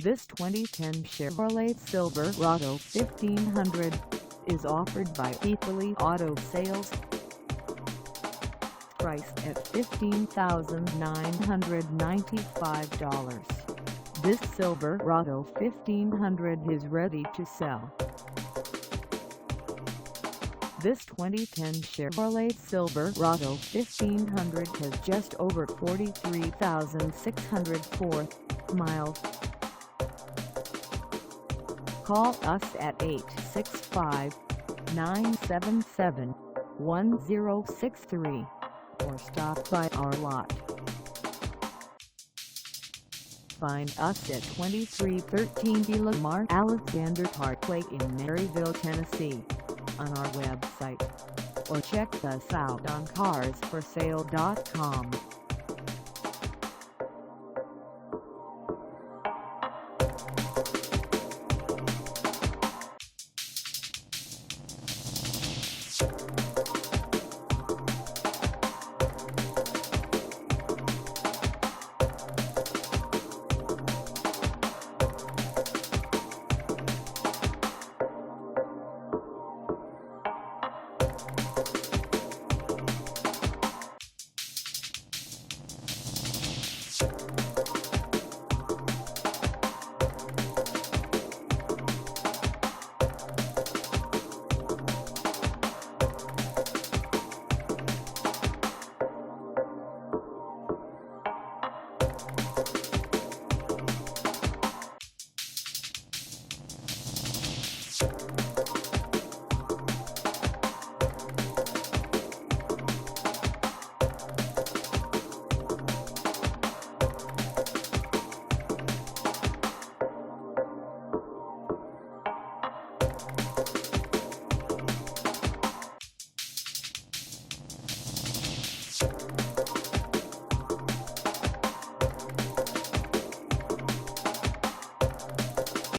This 2010 Chevrolet Silverado 1500 is offered by Hepperly Auto Sales. Priced at $15,995, this Silverado 1500 is ready to sell. This 2010 Chevrolet Silverado 1500 has just over 43,604 miles. Call us at 865-977-1063 or stop by our lot. Find us at 2313 Lamar Alexander Parkway in Maryville, Tennessee on our website, or check us out on carsforsale.com.